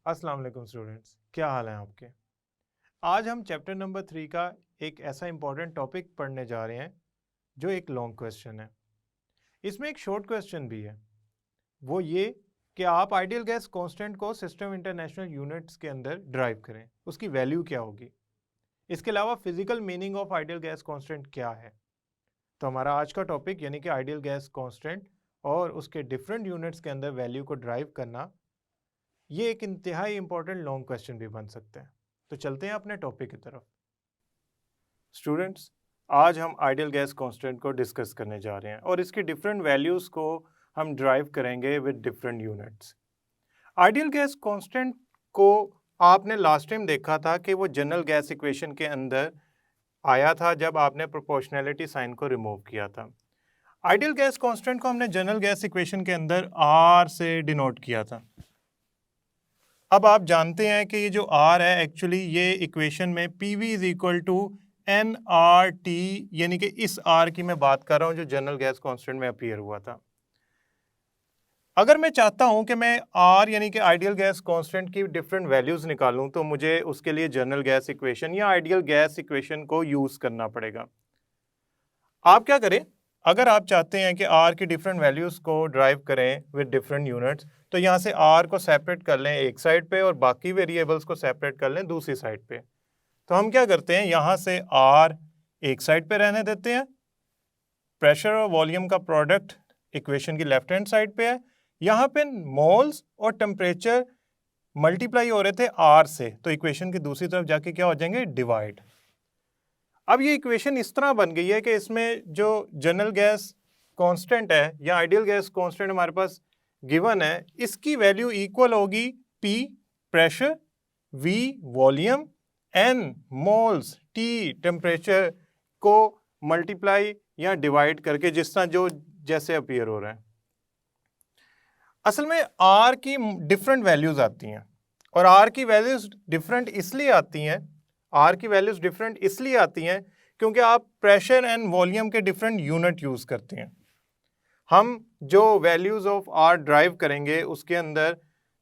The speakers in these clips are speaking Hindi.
अस्सलाम वालेकुम स्टूडेंट्स, क्या हाल है आपके। आज हम चैप्टर नंबर 3 का एक ऐसा इंपॉर्टेंट टॉपिक पढ़ने जा रहे हैं जो एक लॉन्ग क्वेश्चन है। इसमें एक शॉर्ट क्वेश्चन भी है, वो ये कि आप आइडियल गैस कांस्टेंट को सिस्टम इंटरनेशनल यूनिट्स के अंदर ड्राइव करें, उसकी वैल्यू क्या होगी। इसके अलावा physical meaning of ideal gas constant क्या है। तो हमारा आज का टॉपिक यानी कि आइडियल गैस कांस्टेंट और उसके डिफरेंट यूनिट्स के अंदर वैल्यू को ड्राइव करना, ये एक इंतहाई इंपॉर्टेंट लॉन्ग क्वेश्चन भी बन सकते हैं। तो चलते हैं अपने टॉपिक की तरफ। स्टूडेंट्स, आज हम आइडियल गैस कांस्टेंट को डिस्कस करने जा रहे हैं और इसकी डिफरेंट वैल्यूज़ को हम ड्राइव करेंगे with different units. Ideal gas constant को आपने लास्ट टाइम देखा था कि वो जनरल गैस इक्वेशन के अंदर आया था जब आपने प्रोपोर्शनैलिटी साइन को रिमूव किया था। आइडियल गैस कांस्टेंट को हमने जनरल गैस इक्वेशन के अंदर आर से डिनोट किया था। अब आप जानते हैं कि ये जो R है एक्चुअली ये इक्वेशन में PV is equal to nRT, यानी कि इस R की मैं बात कर रहा हूँ जो जनरल गैस कांस्टेंट में अपीयर हुआ था। अगर मैं चाहता हूँ कि मैं R यानी कि आइडियल गैस कांस्टेंट की डिफरेंट वैल्यूज़ निकालूँ तो मुझे उसके लिए जनरल गैस इक्वेशन या आइडियल गैस इक्वेशन को यूज़ करना पड़ेगा। आप क्या करें, अगर आप चाहते हैं कि R की डिफरेंट वैल्यूज़ को ड्राइव करें विद डिफरेंट यूनिट्स, तो यहाँ से R को सेपरेट कर लें एक साइड पे और बाकी वेरिएबल्स को सेपरेट कर लें दूसरी साइड पे। तो हम क्या करते हैं, यहाँ से R एक साइड पे रहने देते हैं, प्रेशर और वॉल्यूम का प्रोडक्ट इक्वेशन की लेफ्ट हैंड साइड पे है, यहाँ पे मोल्स और टेम्परेचर मल्टीप्लाई हो रहे थे R से, तो इक्वेशन की दूसरी तरफ जाके क्या हो जाएंगे, डिवाइड। अब ये इक्वेशन इस तरह बन गई है कि इसमें जो जनरल गैस कांस्टेंट है या आइडियल गैस कांस्टेंट हमारे पास गिवन है, इसकी वैल्यू इक्वल होगी P pressure, V volume, N moles, T temperature को मल्टीप्लाई या डिवाइड करके, जिस तरह जो जैसे अपीयर हो रहा है। असल में R की डिफरेंट वैल्यूज आती हैं और R की वैल्यूज डिफरेंट इसलिए आती हैं, R की वैल्यूज डिफरेंट इसलिए आती हैं क्योंकि आप प्रेशर एंड वॉल्यूम के डिफरेंट यूनिट यूज़ करते हैं। हम जो वैल्यूज़ ऑफ R ड्राइव करेंगे उसके अंदर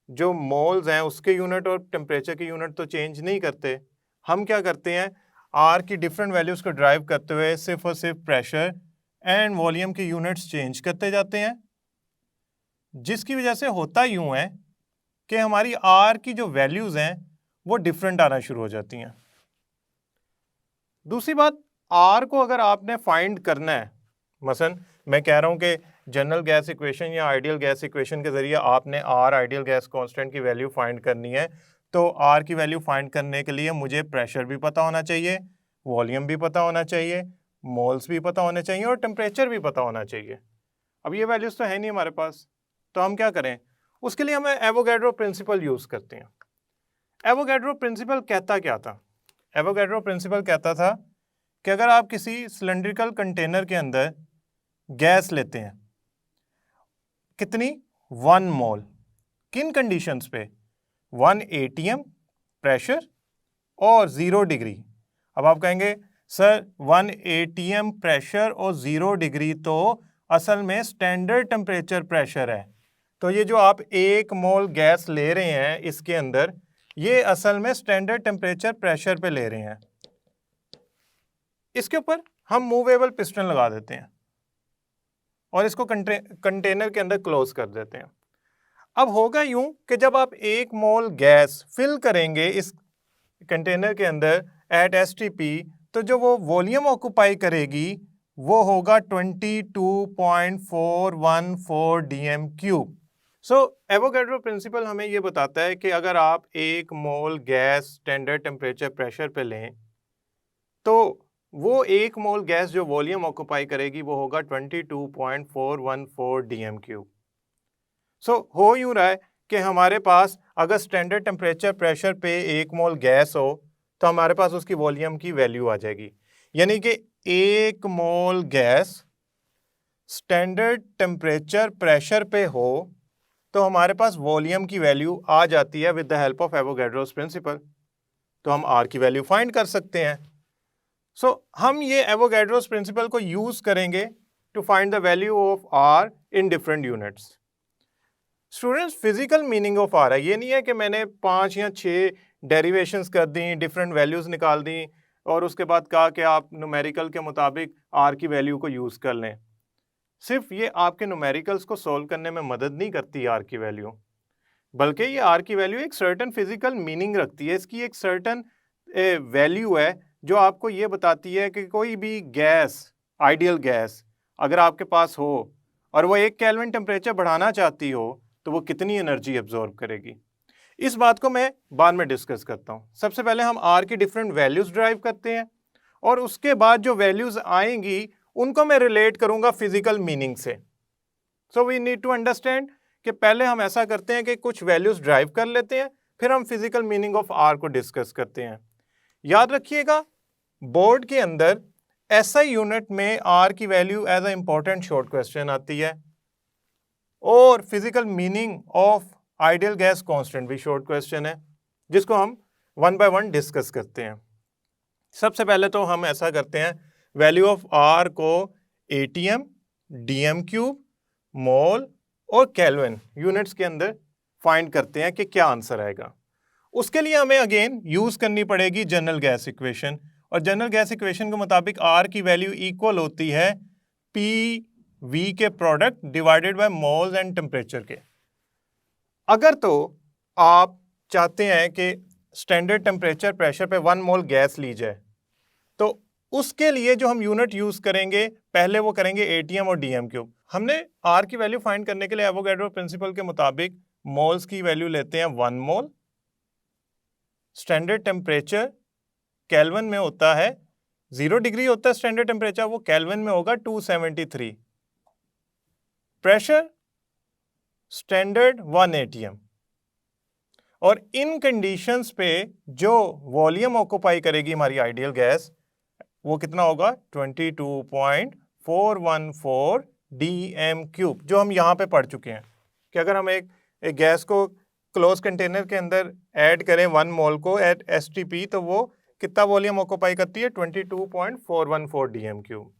जो मोल्स हैं उसके यूनिट और टेम्परेचर के यूनिट तो चेंज नहीं करते। हम क्या करते हैं, R की डिफरेंट वैल्यूज़ को ड्राइव करते हुए सिर्फ और सिर्फ प्रेशर एंड वॉल्यूम के यूनिट्स चेंज करते जाते हैं, जिसकी वजह से होता यूँ है कि हमारी R की जो वैल्यूज़ हैं वो डिफरेंट आना शुरू हो जाती हैं। दूसरी बात, R को अगर आपने फाइंड करना है, मसलन मैं कह रहा हूँ कि जनरल गैस इक्वेशन या आइडियल गैस इक्वेशन के ज़रिए आपने R आइडियल गैस कांस्टेंट की वैल्यू फाइंड करनी है, तो R की वैल्यू फाइंड करने के लिए मुझे प्रेशर भी पता होना चाहिए, वॉल्यूम भी पता होना चाहिए, मोल्स भी पता होने चाहिए और टेम्परेचर भी पता होना चाहिए। अब ये वैल्यूज़ तो है नहीं हमारे पास, तो हम क्या करें, उसके लिए हमें एवोगैड्रो प्रिंसिपल यूज़ करते हैं। एवोगैड्रो प्रिंसिपल कहता क्या था? एवोगैड्रो प्रिंसिपल कहता था कि अगर आप किसी सिलेंड्रिकल कंटेनर के अंदर गैस लेते हैं, कितनी, 1 मोल, किन कंडीशंस पे, 1 atm प्रेशर और 0 डिग्री। अब आप कहेंगे सर 1 atm प्रेशर और 0 डिग्री तो असल में स्टैंडर्ड टेम्परेचर प्रेशर है, तो ये जो आप 1 मोल गैस ले रहे हैं इसके अंदर, ये असल में स्टैंडर्ड टेम्परेचर प्रेशर पे ले रहे हैं। इसके ऊपर हम मूवेबल पिस्टन लगा देते हैं और इसको कंटेनर के अंदर क्लोज कर देते हैं। अब होगा यूं कि जब आप 1 मोल गैस फिल करेंगे इस कंटेनर के अंदर एट STP, तो जो वो वॉल्यूम ऑक्यूपाई करेगी वो होगा 22.414 dm³। सो एवोगैड्रो प्रिंसिपल हमें ये बताता है कि अगर आप 1 मोल गैस स्टैंडर्ड टेम्परेचर प्रेशर पे लें तो वो 1 मोल गैस जो वॉल्यूम ऑक्यूपाई करेगी वो होगा 22.414 dm³। सो हो यूँ रहा है कि हमारे पास अगर स्टैंडर्ड टेम्परेचर प्रेशर पे 1 मोल गैस हो तो हमारे पास उसकी वॉल्यूम की वैल्यू आ जाएगी, यानी कि 1 मोल गैस स्टैंडर्ड टेम्परेचर प्रेशर पे हो तो हमारे पास वॉल्यूम की वैल्यू आ जाती है with the help of Avogadro's principle. तो हम R की वैल्यू फाइंड कर सकते हैं। सो हम ये एवोगैड्रोस प्रिंसिपल को यूज करेंगे to find the value of R in different units. Students physical meaning of R है, ये नहीं है कि मैंने 5 या 6 डेरिवेशंस कर दी, डिफरेंट वैल्यूज निकाल दी और उसके बाद कहा कि आप न्यूमेरिकल के मुताबिक आर की वैल्यू को यूज कर लें। सिर्फ ये आपके न्यूमेरिकल्स को सॉल्व करने में मदद नहीं करती आर की वैल्यू, बल्कि ये आर की वैल्यू एक सर्टेन फिजिकल मीनिंग रखती है। इसकी एक सर्टेन वैल्यू है जो आपको ये बताती है कि कोई भी गैस, आइडियल गैस अगर आपके पास हो और वो 1 केल्विन टेम्परेचर बढ़ाना चाहती हो तो वो कितनी एनर्जी एब्जॉर्ब करेगी। इस बात को मैं बाद में डिस्कस करता हूँ। सबसे पहले हम आर की डिफरेंट वैल्यूज ड्राइव करते हैं और उसके बाद जो वैल्यूज आएंगी उनको मैं रिलेट करूंगा फिजिकल मीनिंग से। So we need to understand कि पहले हम ऐसा करते हैं कि कुछ वैल्यूज ड्राइव कर लेते हैं, फिर हम फिजिकल मीनिंग ऑफ आर को डिस्कस करते हैं। याद रखिएगा, बोर्ड के अंदर एसआई यूनिट में आर की value as a important short question आती है और physical meaning of ideal gas constant भी शॉर्ट क्वेश्चन है, जिसको हम 1 बाय 1 डिस्कस करते हैं। सबसे पहले तो हम ऐसा करते हैं, वैल्यू ऑफ आर को एटीएम, डीएम क्यूब, मोल और केल्विन यूनिट्स के अंदर फाइंड करते हैं कि क्या आंसर आएगा। उसके लिए हमें अगेन यूज करनी पड़ेगी जनरल गैस इक्वेशन, और जनरल गैस इक्वेशन के मुताबिक आर की वैल्यू इक्वल होती है पी वी के product divided by moles and temperature के। अगर तो आप चाहते हैं कि स्टैंडर्ड टेम्परेचर प्रेशर पे 1 मोल गैस ली जाए, तो उसके लिए जो हम यूनिट यूज करेंगे पहले वो करेंगे एटीएम और डीएम क्यूब। हमने आर की वैल्यू फाइंड करने के लिए एवोगैड्रो प्रिंसिपल के मुताबिक मोल्स की वैल्यू लेते हैं 1 मोल, स्टैंडर्ड टेम्परेचर केल्विन में होता है 0 डिग्री होता है स्टैंडर्ड टेम्परेचर, वो केल्विन में होगा 273, प्रेशर स्टैंडर्ड 1 एटीएम। और इन कंडीशंस पे जो वॉल्यूम ऑक्यूपाई करेगी हमारी आइडियल गैस वो कितना होगा 22.414 डीएम क्यूब, जो हम यहाँ पे पढ़ चुके हैं कि अगर हम एक गैस को क्लोज कंटेनर के अंदर ऐड करें 1 मोल को एट एसटीपी तो वो कितना वॉल्यूम ऑक्यूपाई करती है 22.414 डीएम क्यूब।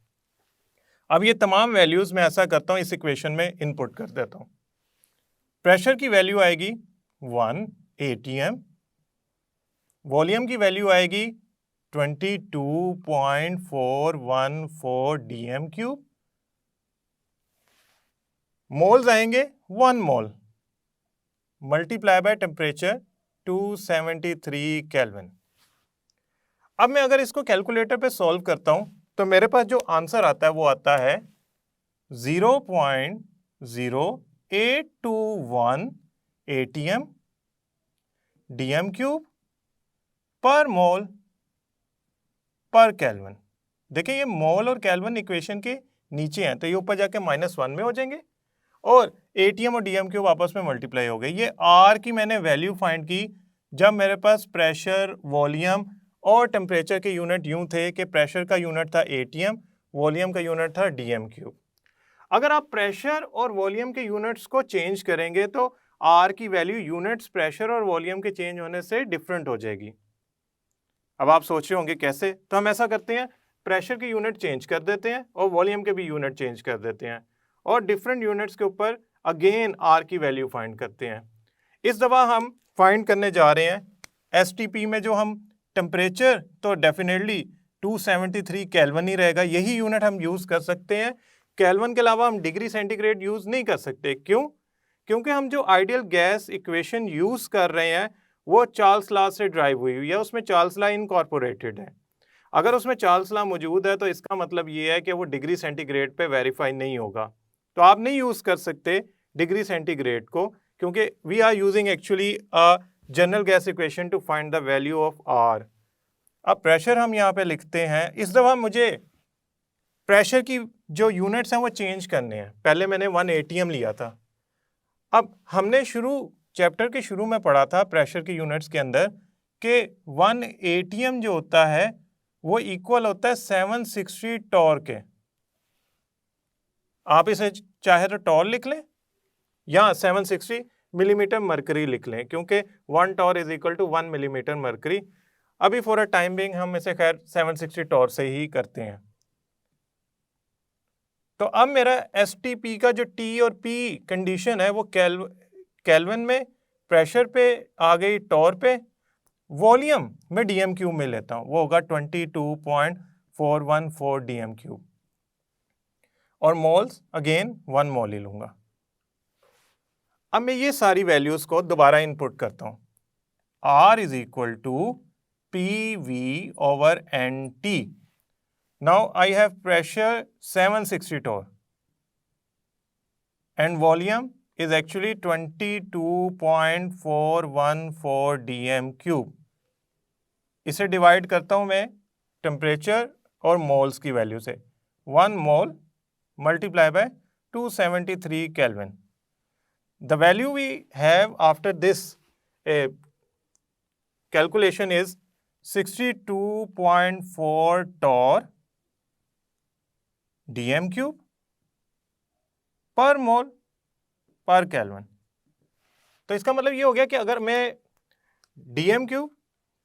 अब ये तमाम वैल्यूज मैं ऐसा करता हूँ, इस इक्वेशन में इनपुट कर देता हूँ। प्रेशर की वैल्यू आएगी 1 एटीएम, वॉल्यूम की वैल्यू आएगी 22.414 डीएम क्यूब, मोल्स आएंगे 1 मोल मल्टीप्लाई बाय टेम्परेचर 273 केल्विन। अब मैं अगर इसको कैलकुलेटर पे सॉल्व करता हूं तो मेरे पास जो आंसर आता है वो आता है 0.0821 ATM DM cube per mole पर केल्विन। देखिए ये मोल और केल्विन इक्वेशन के नीचे हैं तो ये ऊपर जाके -1 में हो जाएंगे और एटीएम और डीएम क्यूब आपस में मल्टीप्लाई हो गए। ये आर की मैंने वैल्यू फाइंड की जब मेरे पास प्रेशर, वॉल्यूम और टेम्परेचर के यूनिट यूं थे कि प्रेशर का यूनिट था एटीएम, वॉल्यूम का यूनिट था डीएम क्यूब। अगर आप प्रेशर और वॉल्यूम के यूनिट्स को चेंज करेंगे तो आर की वैल्यू यूनिट्स प्रेशर और वॉल्यूम के चेंज होने से डिफरेंट हो जाएगी। अब आप सोच रहे होंगे कैसे, तो हम ऐसा करते हैं, प्रेशर के यूनिट चेंज कर देते हैं और वॉल्यूम के भी यूनिट चेंज कर देते हैं और डिफरेंट यूनिट्स के ऊपर अगेन आर की वैल्यू फाइंड करते हैं। इस दफ़ा हम फाइंड करने जा रहे हैं एसटीपी में जो हम टेम्परेचर तो डेफिनेटली 273 केल्विन ही रहेगा, यही यूनिट हम यूज़ कर सकते हैं। केल्विन के अलावा हम डिग्री सेंटीग्रेड यूज़ नहीं कर सकते। क्यों? क्योंकि हम जो आइडियल गैस इक्वेशन यूज़ कर रहे हैं वो चार्ल्स लॉ से ड्राइव हुई है, उसमें चार्ल्स लॉ इनकॉर्पोरेटेड है। अगर उसमें चार्ल्स लॉ मौजूद है तो इसका मतलब ये है कि वो डिग्री सेंटीग्रेड पे वेरीफाई नहीं होगा, तो आप नहीं यूज़ कर सकते डिग्री सेंटीग्रेड को, क्योंकि we are using actually a general gas equation to find the value of R. अब प्रेशर हम यहाँ पे लिखते हैं। इस दफ़ा मुझे प्रेशर की जो यूनिट्स हैं वो चेंज करने हैं। पहले मैंने 1 एटीएम लिया था। अब हमने चैप्टर के शुरू में पढ़ा था प्रेशर की यूनिट्स के अंदर कि 1 एटीएम जो होता है वो इक्वल होता है 760 टॉर के। आप इसे चाहे तो टॉर लिख लें या 760 मिलीमीटर मरकरी लिख लें, क्योंकि 1 torr is equal to 1 millimetre mercury. अभी फॉर अ टाइम बिंग हम इसे खैर 760 टॉर से ही करते हैं। तो अब मेरा एसटीपी का जो टी और पी कंडीशन है वो केल्विन में, प्रेशर पे आ गई टॉर पे, वॉल्यूम में डीएम क्यूब में लेता हूँ, वो होगा 22.414 डीएम क्यूब, और मोल्स अगेन 1 मोल ही लूंगा। अब मैं ये सारी वैल्यूज को दोबारा इनपुट करता हूँ। R is equal to PV over NT. Now I have pressure 760 torr and volume is actually 22.414 dm cube. इसे डिवाइड करता हूं मैं टेम्परेचर और मोल्स की वैल्यू से। 1 मोल multiply by 273 Kelvin. The value we have after this calculation is 62.4 torr dm cube per mole per Kelvin. तो इसका मतलब ये हो गया कि अगर मैं dm cube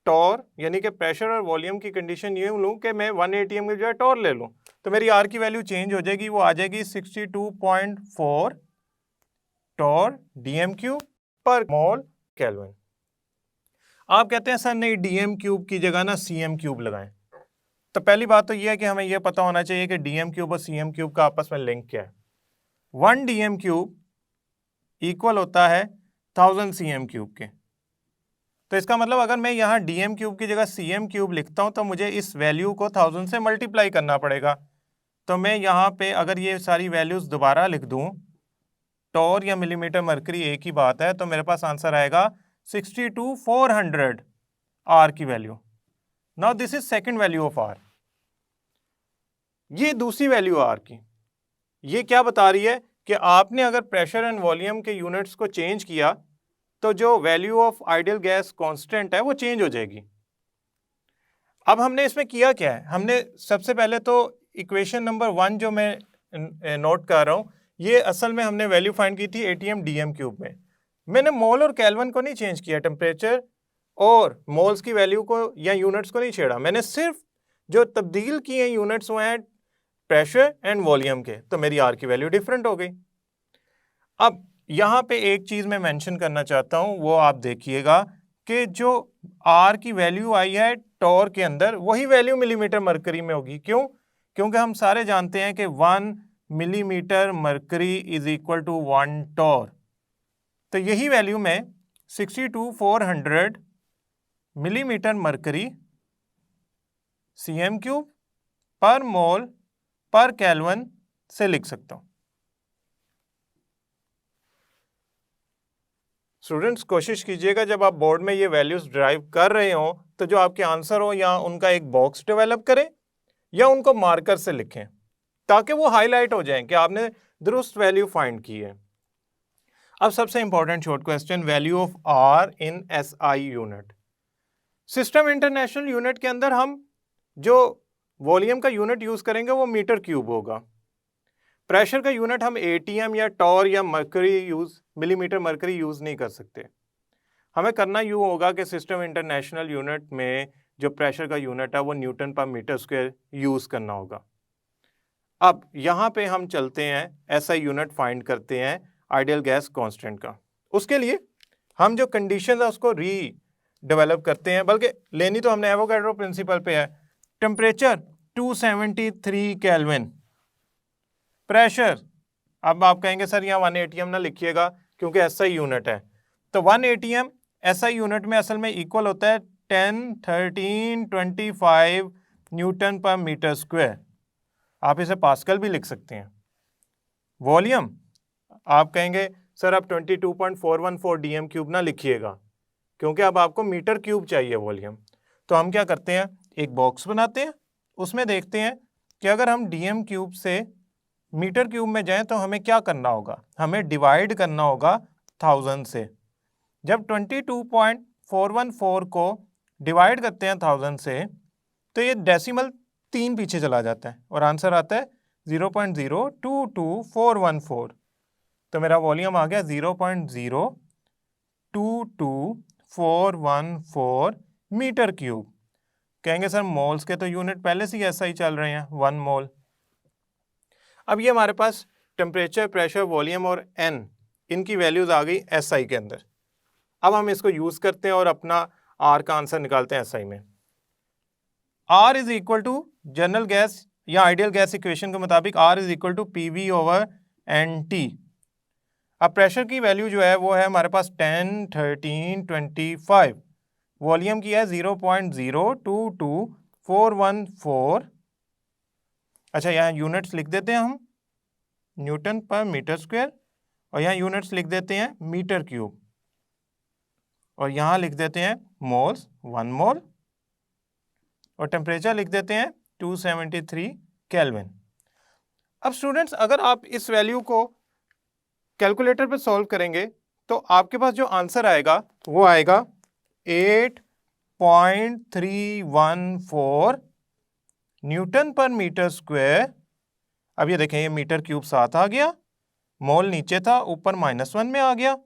टॉर यानी कि प्रेशर और वॉल्यूम की कंडीशन ये लूँ कि मैं 1 atm की जगह टॉर ले लूँ, तो मेरी R की वैल्यू चेंज हो जाएगी, वो आ जाएगी 62.4 टॉर डीएम क्यूब पर मोल केल्विन। आप कहते हैं सर नहीं, डीएम क्यूब की जगह ना सीएम क्यूब लगाएं। तो पहली बात तो यह है कि हमें यह पता होना चाहिए कि डीएम क्यूब और सीएम क्यूब का आपस में लिंक क्या है। 1 डीएम क्यूब इक्वल होता है 1000 सीएम क्यूब के। तो इसका मतलब अगर मैं यहाँ डीएम क्यूब की जगह सीएम क्यूब लिखता हूँ तो मुझे इस वैल्यू को 1000 से मल्टीप्लाई करना पड़ेगा। तो मैं यहाँ पे अगर ये सारी वैल्यूज दोबारा लिख दूँ, टॉर या मिलीमीटर मरकरी एक ही बात है, तो मेरे पास आंसर आएगा 62,400 आर की value. Now this is second value of R. ये दूसरी वैल्यू आर की, ये क्या बता रही है कि आपने अगर प्रेशर एंड वॉल्यूम के यूनिट्स को चेंज किया तो जो value of ideal gas constant है वो चेंज हो जाएगी। अब हमने इसमें किया क्या है, हमने सबसे पहले तो इक्वेशन नंबर 1 जो मैं नोट कर रहा हूं, ये असल में हमने वैल्यू फाइंड की थी एटीएम डीएम क्यूब में। मैंने मोल और केल्विन को नहीं चेंज किया, टेम्परेचर और मोल्स की वैल्यू को या यूनिट्स को नहीं छेड़ा, मैंने सिर्फ जो तब्दील किए यूनिट्स वो हैं प्रेशर एंड वॉल्यूम के, तो मेरी आर की वैल्यू डिफरेंट हो गई। अब यहाँ पे एक चीज मैं मेंशन करना चाहता हूं, वो आप देखिएगा कि जो आर की वैल्यू आई है टॉर के अंदर, वही वैल्यू मिलीमीटर मरकरी में होगी। क्यों? क्योंकि हम सारे जानते हैं कि 1 millimetre mercury is equal to 1 torr. तो यही वैल्यू मैं 62,400 millimetre mercury CM cube per mole पर केल्विन से लिख सकता हूं। स्टूडेंट्स कोशिश कीजिएगा जब आप बोर्ड में ये वैल्यूज ड्राइव कर रहे हो तो जो आपके आंसर हो या उनका एक बॉक्स डेवलप करें या उनको मार्कर से लिखें ताकि वो हाईलाइट हो जाएं कि आपने दुरुस्त वैल्यू फाइंड की है। अब सबसे important short question, value of R in SI unit. System international unit के अंदर हम जो वॉल्यूम का यूनिट यूज करेंगे वो मीटर क्यूब होगा। प्रेशर का यूनिट हम एटीएम या टॉर या मरकरी मिलीमीटर मरकरी यूज नहीं कर सकते। हमें करना यूँ होगा कि सिस्टम इंटरनेशनल यूनिट में जो प्रेशर का यूनिट है वो न्यूटन पर मीटर स्क्वायर यूज करना होगा। अब यहाँ पे हम चलते हैं, ऐसा यूनिट फाइंड करते हैं आइडियल गैस कांस्टेंट का। उसके लिए हम जो कंडीशन है उसको री डेवलप करते हैं, बल्कि लेनी तो हमने एवोगाड्रो प्रिंसिपल पे है। टेम्परेचर 273 केल्विन, प्रेशर, अब आप कहेंगे सर यहाँ 1 atm ना लिखिएगा क्योंकि एसआई यूनिट है, तो 1 atm एसआई यूनिट में असल में इक्वल होता है 10, 13, 25 न्यूटन पर मीटर स्क्वायर। आप इसे पास्कल भी लिख सकते हैं। वॉल्यूम, आप कहेंगे सर अब 22.414 डीएम क्यूब ना लिखिएगा क्योंकि अब आपको मीटर क्यूब चाहिए वॉल्यूम। तो हम क्या करते हैं, एक बॉक्स बनाते हैं, उसमें देखते हैं कि अगर हम डीएम क्यूब से मीटर क्यूब में जाएं तो हमें क्या करना होगा, हमें डिवाइड करना होगा 1000 से। जब 22.414 को डिवाइड करते हैं 1000 से तो ये डेसिमल 3 पीछे चला जाता है और आंसर आता है 0.022414। तो मेरा वॉल्यूम आ गया 0.022414 मीटर क्यूब। कहेंगे सर मोल्स के तो यूनिट पहले से ही ऐसा ही चल रहे हैं, 1 मोल। अब ये हमारे पास टेम्परेचर, प्रेशर, वॉल्यूम और एन इनकी वैल्यूज आ गई SI के अंदर। अब हम इसको यूज करते हैं और अपना R का आंसर निकालते हैं SI में। R is equal to general gas या आइडियल गैस इक्वेशन के मुताबिक R is equal to PV over NT। अब प्रेशर की वैल्यू जो है वो है हमारे पास 10, 13, 25। वॉल्यूम की है 0.022414। अच्छा, यहाँ यूनिट्स लिख देते हैं हम, न्यूटन पर मीटर स्क्वायर, और यहाँ यूनिट्स लिख देते हैं मीटर क्यूब, और यहाँ लिख देते हैं मोल्स, 1 मोल, और टेम्परेचर लिख देते हैं 273 केल्विन। अब स्टूडेंट्स, अगर आप इस वैल्यू को कैलकुलेटर पे सॉल्व करेंगे तो आपके पास जो आंसर आएगा वो आएगा 8.314 न्यूटन पर मीटर स्क्वायर। अब ये देखें, ये मीटर क्यूब साथ आ गया, मोल नीचे था, ऊपर -1 में आ गया,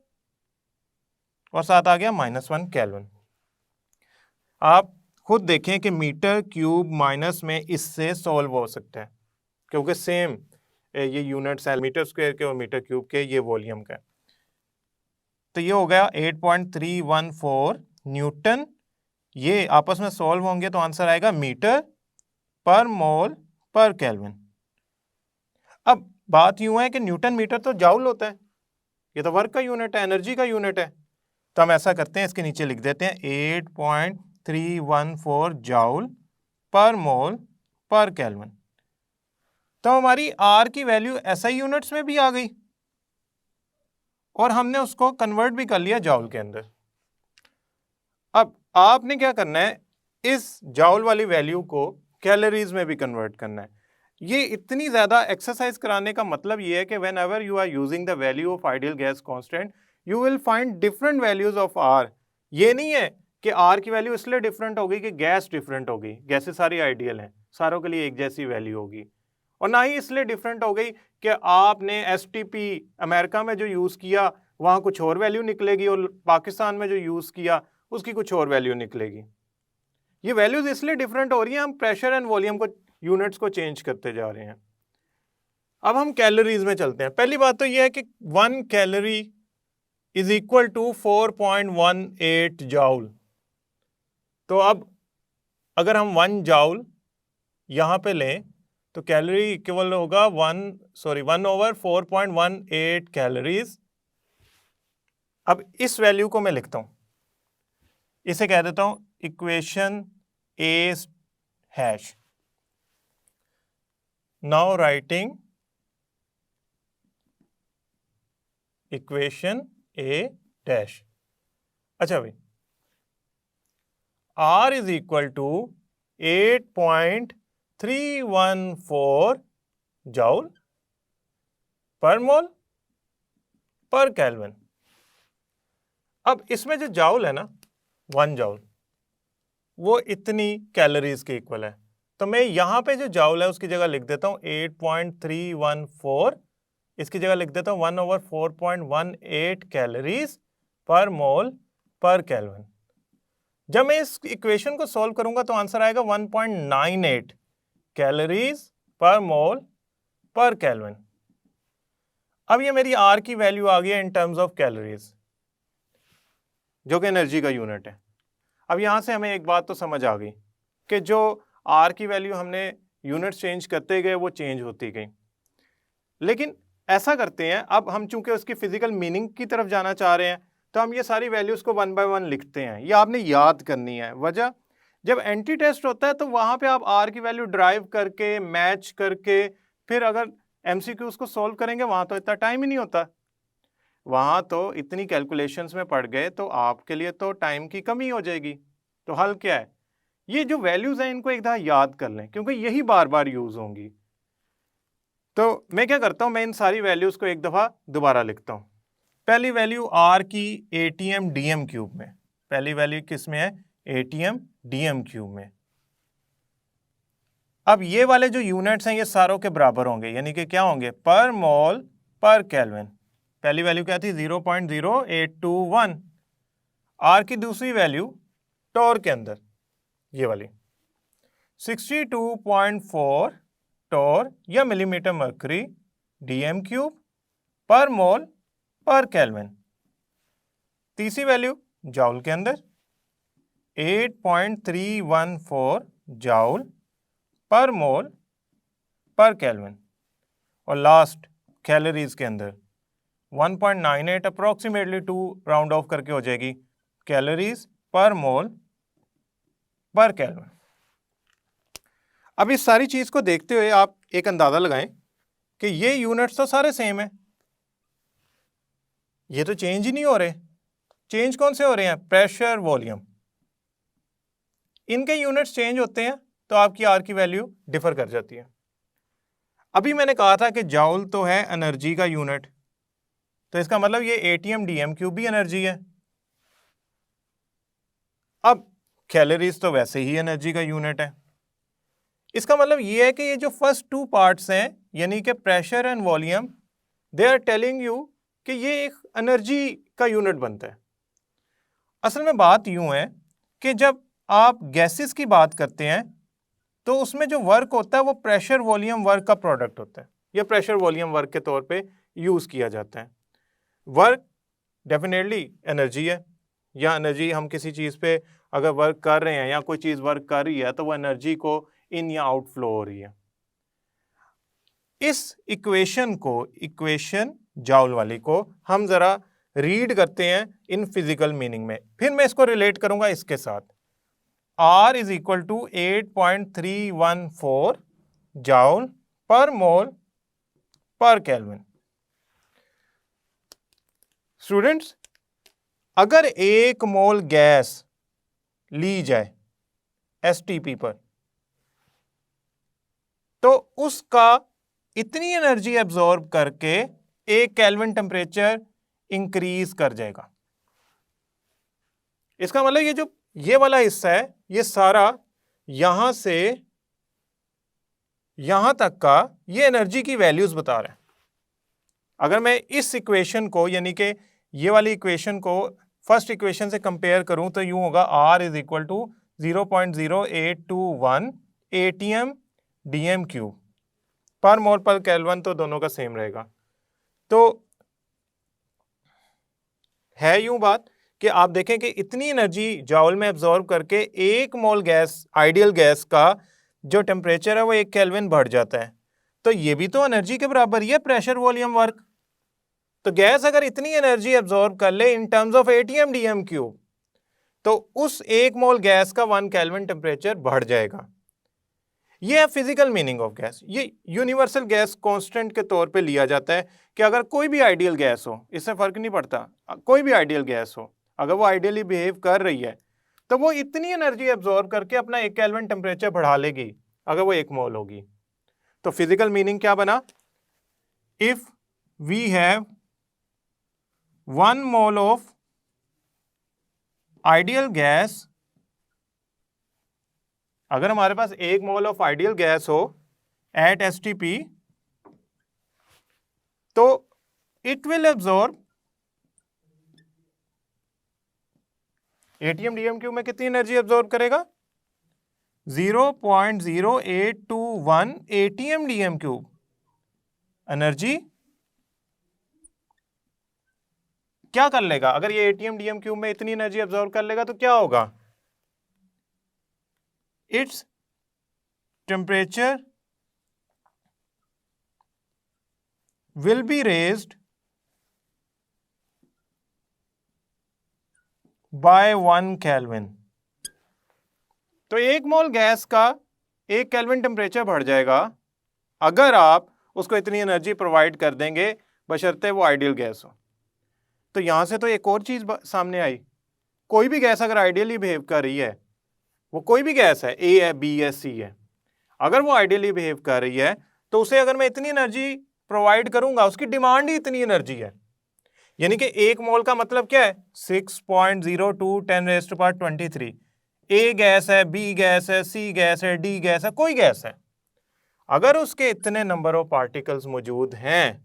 और साथ आ गया -1 केल्विन। आप खुद देखें कि मीटर क्यूब माइनस में इससे सॉल्व हो सकता है, क्योंकि सेम ये यूनिट्स है मीटर स्क्वायर के और मीटर क्यूब के, ये वॉल्यूम का। तो ये हो गया 8.314 न्यूटन। ये आपस में सॉल्व होंगे तो आंसर आएगा मीटर पर मोल पर केल्विन। अब बात यूं है कि न्यूटन मीटर तो जाउल होता है, ये तो वर्क का यूनिट है, एनर्जी का यूनिट है। तो हम ऐसा करते हैं, इसके नीचे लिख देते हैं 8.314 जाउल पर मोल पर केल्विन। तो हमारी R की वैल्यू SI यूनिट्स में भी आ गई और हमने उसको कन्वर्ट भी कर लिया जाउल के अंदर। अब आपने क्या करना है, इस जाउल वाली वैल्यू को कैलोरीज में भी कन्वर्ट करना है। ये इतनी ज्यादा एक्सरसाइज कराने का मतलब ये है कि whenever you are using the value of ideal gas constant you will find different values of R। ये नहीं है कि R की वैल्यू इसलिए डिफरेंट होगी कि गैस डिफरेंट होगी, गैसेस सारी आइडियल हैं, सारों के लिए एक जैसी वैल्यू होगी, और ना ही इसलिए डिफरेंट हो गई कि आपने STP अमेरिका में जो यूज किया वहां कुछ और वैल्यू निकलेगी और पाकिस्तान में जो यूज किया उसकी कुछ और वैल्यू निकलेगी। ये वैल्यूज इसलिए डिफरेंट हो रही हैं, हम प्रेशर एंड वॉल्यूम को, यूनिट्स को चेंज करते जा रहे हैं। अब हम कैलोरीज में चलते हैं। पहली बात तो ये है कि 1 calorie is equal to 4.18 joule. तो अब अगर हम 1 जाउल यहां पे लें तो कैलोरी इक्वल होगा 1/4.18 कैलोरीज। अब इस वैल्यू को मैं लिखता हूं, इसे कह देता हूं equation A dash. Now writing equation A dash. अच्छा भाई, R is equal to 8.314 joule per mole पर केल्विन। अब इसमें जो जाउल है ना, 1 जाउल, वो इतनी कैलोरीज के इक्वल है। तो मैं यहां पे जो जाउल है उसकी जगह लिख देता हूं 8.314, इसकी जगह लिख देता हूं 1/4.18 कैलोरीज पर मोल पर केल्विन। जब मैं इस इक्वेशन को सॉल्व करूंगा तो आंसर आएगा 1.98 कैलोरीज पर मोल पर केल्विन। अब ये मेरी R की वैल्यू आ गई है इन टर्म्स ऑफ कैलोरीज, जो कि एनर्जी का यूनिट है। अब यहां से हमें एक बात तो समझ आ गई कि जो R की वैल्यू हमने यूनिट चेंज करते गए वो चेंज होती गई। लेकिन ऐसा करते हैं, अब हम चूंकि उसकी फिजिकल मीनिंग की तरफ जाना चाह रहे हैं तो हम ये सारी वैल्यूज को 1 बाय 1 लिखते हैं। ये आपने याद करनी है। वजह, जब एंटी टेस्ट होता है तो वहां पे आप R की वैल्यू ड्राइव करके मैच करके फिर अगर MCQs को सॉल्व करेंगे, वहां तो इतना टाइम ही नहीं होता, वहां तो इतनी कैलकुलेशंस में पड़ गए तो आपके लिए तो टाइम की कमी हो जाएगी। तो हल क्या है, ये जो वैल्यूज हैं इनको एक दफा याद कर लें क्योंकि यही बार बार यूज होंगी। तो मैं क्या करता हूं, मैं इन सारी वैल्यूज को एक दफा दोबारा लिखता हूं। पहली वैल्यू R की ATM DM क्यूब में, पहली वैल्यू किस में है, ATM DM क्यूब में। अब ये वाले जो यूनिट्स हैं ये सारों के बराबर होंगे, यानी कि क्या होंगे, पर मोल पर केल्विन। पहली वैल्यू क्या थी, 0.0821। R की दूसरी वैल्यू टॉर के अंदर ये वाली 62.4 टॉर या millimetre mercury DM cube per mole पर केल्विन। तीसरी वैल्यू जाउल के अंदर 8.314 जाउल पर मोल पर केल्विन। और लास्ट कैलोरीज के अंदर 1.98 अप्रोक्सीमेटली 2 राउंड ऑफ करके हो जाएगी कैलोरीज पर मोल पर केल्विन। अब इस सारी चीज को देखते हुए आप एक अंदाजा लगाएं कि ये यूनिट्स तो सारे सेम है, ये तो चेंज ही नहीं हो रहे। चेंज कौन से हो रहे हैं? Pressure, volume. इनके यूनिट्स चेंज होते हैं तो आपकी आर की वैल्यू डिफर कर जाती है। अभी मैंने कहा था कि जाउल तो है एनर्जी का यूनिट, तो इसका मतलब ये एटीएम डीएम क्यूब भी एनर्जी है। अब कैलोरीज तो वैसे ही एनर्जी का यूनिट है। इसका मतलब ये है कि ये जो फर्स्ट टू पार्ट्स हैं यानी कि pressure and volume, they are telling you कि ये एक एनर्जी का यूनिट बनता है। असल में बात यूं है कि जब आप गैसेस की बात करते हैं तो उसमें जो वर्क होता है वो प्रेशर वॉल्यूम वर्क का प्रोडक्ट होता है, या प्रेशर वॉल्यूम वर्क के तौर पे यूज किया जाता है। वर्क डेफिनेटली एनर्जी है, या एनर्जी हम किसी चीज पे अगर वर्क कर रहे हैं या कोई चीज वर्क कर रही है तो वो एनर्जी को इन या आउट फ्लो हो रही है। इस इक्वेशन को, इक्वेशन जाउल वाली को हम जरा रीड करते हैं इन फिजिकल मीनिंग में, फिर मैं इसको रिलेट करूंगा इसके साथ। R is equal to 8.314 joule per mole पर केल्विन। स्टूडेंट्स, अगर 1 मोल गैस ली जाए STP पर तो उसका इतनी एनर्जी एब्जॉर्ब करके 1 केल्विन टेम्परेचर इंक्रीज कर जाएगा। इसका मतलब ये जो ये वाला हिस्सा है ये सारा यहां से यहां तक का ये एनर्जी की वैल्यूज बता रहा है। अगर मैं इस इक्वेशन को यानी कि ये वाली इक्वेशन को फर्स्ट इक्वेशन से कंपेयर करूं तो यूं होगा R is equal to 0.0821 ATM DM cube per mole पर केल्विन, तो दोनों का सेम रहेगा। तो है यूं बात कि आप देखें कि इतनी एनर्जी जाउल में एब्जॉर्ब करके 1 मोल गैस, आइडियल गैस का जो टेम्परेचर है वो 1 केल्विन बढ़ जाता है। तो ये भी तो एनर्जी के बराबर ही है, प्रेशर वॉल्यूम वर्क। तो गैस अगर इतनी एनर्जी एब्जॉर्ब कर ले in terms of ATM DM cube, तो उस 1 मोल गैस का 1 केल्विन टेम्परेचर बढ़ जाएगा। ये है फिजिकल मीनिंग ऑफ गैस। ये यूनिवर्सल गैस कांस्टेंट के तौर पे लिया जाता है कि अगर कोई भी आइडियल गैस हो, इससे फर्क नहीं पड़ता, कोई भी आइडियल गैस हो, अगर वो आइडियली बिहेव कर रही है तो वो इतनी एनर्जी एब्जॉर्ब करके अपना 1 केल्विन टेम्परेचर बढ़ा लेगी अगर वो 1 मोल होगी। तो फिजिकल मीनिंग क्या बना? If we have 1 mole of ideal gas, अगर हमारे पास 1 मोल ऑफ आइडियल गैस हो एट STP, तो it will absorb ATM DM cube में कितनी एनर्जी एब्जॉर्ब करेगा? 0.0821 ATM DM क्यूब एनर्जी क्या कर लेगा? अगर ये ATM DM क्यूब में इतनी एनर्जी एब्जॉर्ब कर लेगा तो क्या होगा? Its temperature will be raised by 1 kelvin. तो 1 मोल गैस का 1 केल्विन टेम्परेचर बढ़ जाएगा अगर आप उसको इतनी एनर्जी प्रोवाइड कर देंगे, बशर्ते वो आइडियल गैस हो। तो यहां से तो एक और चीज सामने आई, कोई भी गैस अगर आइडियली बिहेव कर रही है, वो कोई भी गैस है, A है, B है, C है, अगर वो आइडियली बिहेव कर रही है तो उसे अगर मैं इतनी एनर्जी प्रोवाइड करूंगा, उसकी डिमांड ही इतनी एनर्जी है। यानी कि 1 मोल का मतलब क्या है? 6.02 10⁻23। A गैस है, B गैस है, C गैस है, D गैस है, कोई गैस है, अगर उसके इतने नंबर ऑफ पार्टिकल्स मौजूद हैं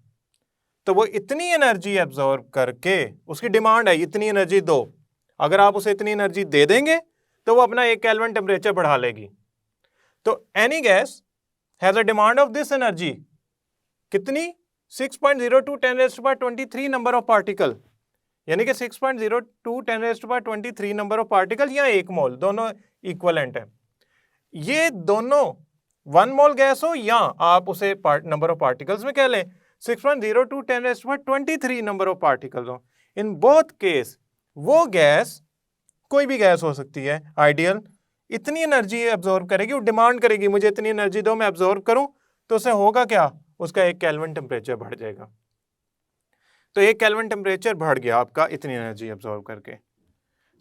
तो वो इतनी एनर्जी एब्जॉर्ब करके, उसकी डिमांड है इतनी एनर्जी दो, अगर आप उसे इतनी एनर्जी दे देंगे तो वो अपना 1 केल्विन टेम्परेचर बढ़ा लेगी। तो any gas has a demand of this energy, कितनी? 6.02 10⁻23 नंबर ऑफ पार्टिकल, यानी कि 6.02 10⁻23 नंबर ऑफ पार्टिकल या 1 मोल, दोनों इक्वलेंट है। ये दोनों 1 मोल गैस हो या आप उसे नंबर ऑफ पार्टिकल्स में कह लें, 6.02 10⁻23 नंबर ऑफ पार्टिकल्स हो। इन बोथ केस वो गैस, कोई भी गैस हो सकती है आइडियल, इतनी एनर्जी एब्जॉर्ब करेगी, वो डिमांड करेगी मुझे इतनी एनर्जी दो, मैं एब्जॉर्ब करूं, तो उसे होगा क्या, उसका 1 केल्विन टेम्परेचर बढ़ जाएगा। तो 1 केल्विन टेम्परेचर बढ़ गया आपका इतनी एनर्जी एब्जॉर्ब करके।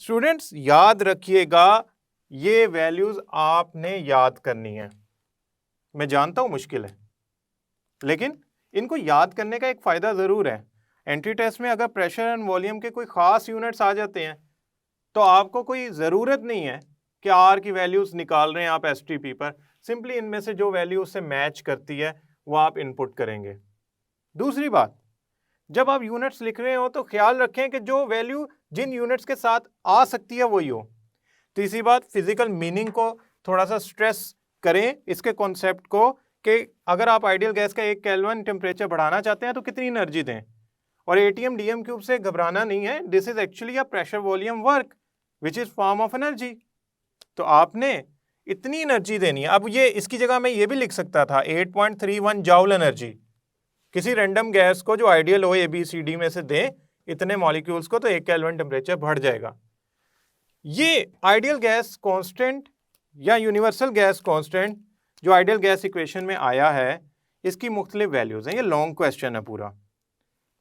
स्टूडेंट्स याद रखिएगा, ये वैल्यूज आपने याद करनी है। मैं जानता हूं मुश्किल है, लेकिन इनको याद करने का एक फायदा जरूर है। एंट्री टेस्ट में अगर प्रेशर एंड वॉल्यूम के कोई खास यूनिट्स आ जाते हैं तो आपको कोई ज़रूरत नहीं है कि आर की वैल्यूज़ निकाल रहे हैं आप एसटीपी पर, सिंपली इनमें से जो वैल्यू उससे मैच करती है वो आप इनपुट करेंगे। दूसरी बात, जब आप यूनिट्स लिख रहे हो तो ख्याल रखें कि जो वैल्यू जिन यूनिट्स के साथ आ सकती है वही हो। तीसरी बात, फिजिकल मीनिंग को थोड़ा सा स्ट्रेस करें, इसके कॉन्सेप्ट को, कि अगर आप आइडियल गैस का 1 केल्विन टेम्परेचर बढ़ाना चाहते हैं तो कितनी एनर्जी दें। और एटीएम डीएम क्यूब से घबराना नहीं है, this is actually a pressure volume work which is form of energy. तो आपने इतनी एनर्जी देनी है। अब ये इसकी जगह मैं ये भी लिख सकता था 8.31 जाउल एनर्जी, किसी रैंडम गैस को जो आइडियल हो ABCD में से दें इतने मॉलिक्यूल्स को, तो 1 केल्विन टेम्परेचर बढ़ जाएगा। ये आइडियल गैस कांस्टेंट या यूनिवर्सल गैस कांस्टेंट जो आइडियल गैस इक्वेशन में आया है, इसकी मुख्तलिफ वैल्यूज हैं। ये लॉन्ग क्वेश्चन है पूरा,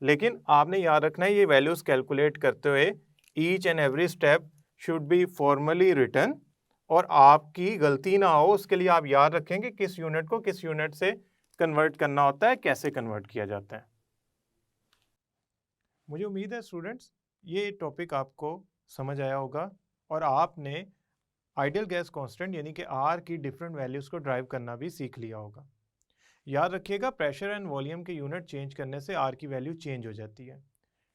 लेकिन आपने याद रखना है ये वैल्यूज कैलकुलेट करते हुए each and every step should be formally written, और आपकी गलती ना हो उसके लिए आप याद रखें कि किस यूनिट को किस यूनिट से कन्वर्ट करना होता है, कैसे कन्वर्ट किया जाता है। मुझे उम्मीद है स्टूडेंट्स ये टॉपिक आपको समझ आया होगा और आपने आइडियल गैस कांस्टेंट यानी कि आर की डिफरेंट वैल्यूज़ को ड्राइव करना भी सीख लिया होगा। याद रखिएगा, प्रेशर एंड वॉल्यूम के यूनिट चेंज करने से आर की वैल्यू चेंज हो जाती है।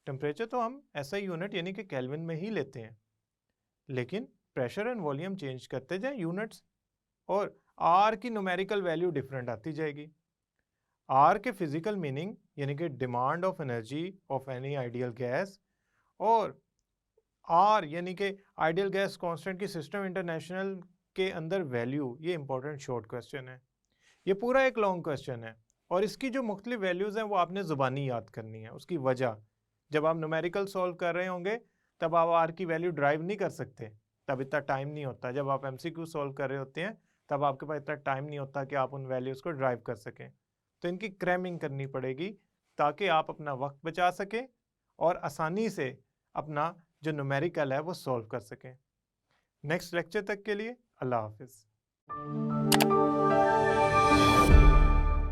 टेम्परेचर तो हम ऐसा यूनिट यानी कि केल्विन में ही लेते हैं, लेकिन प्रेशर एंड वॉल्यूम चेंज करते जाएं यूनिट्स, और आर की न्यूमेरिकल वैल्यू डिफरेंट आती जाएगी। आर के फिजिकल मीनिंग यानी कि demand of energy of any ideal gas, और आर यानी कि आइडियल गैस कांस्टेंट की सिस्टम इंटरनेशनल के अंदर वैल्यू, ये इंपॉर्टेंट शॉर्ट क्वेश्चन है। ये पूरा एक लॉन्ग क्वेश्चन है और इसकी जो मुख्तलिफ वैल्यूज़ हैं वो आपने ज़ुबानी याद करनी है। उसकी वजह, जब आप न्यूमेरिकल सॉल्व कर रहे होंगे तब आप आर की वैल्यू ड्राइव नहीं कर सकते, तब इतना टाइम नहीं होता। जब आप MCQ सॉल्व कर रहे होते हैं तब आपके पास इतना टाइम नहीं होता कि आप उन वैल्यूज़ को ड्राइव कर सकें। तो इनकी क्रैमिंग करनी पड़ेगी ताकि आप अपना वक्त बचा सकें और आसानी से अपना जो न्यूमेरिकल है वो सॉल्व कर सकें। नेक्स्ट लेक्चर तक के लिए अल्लाह हाफिज़।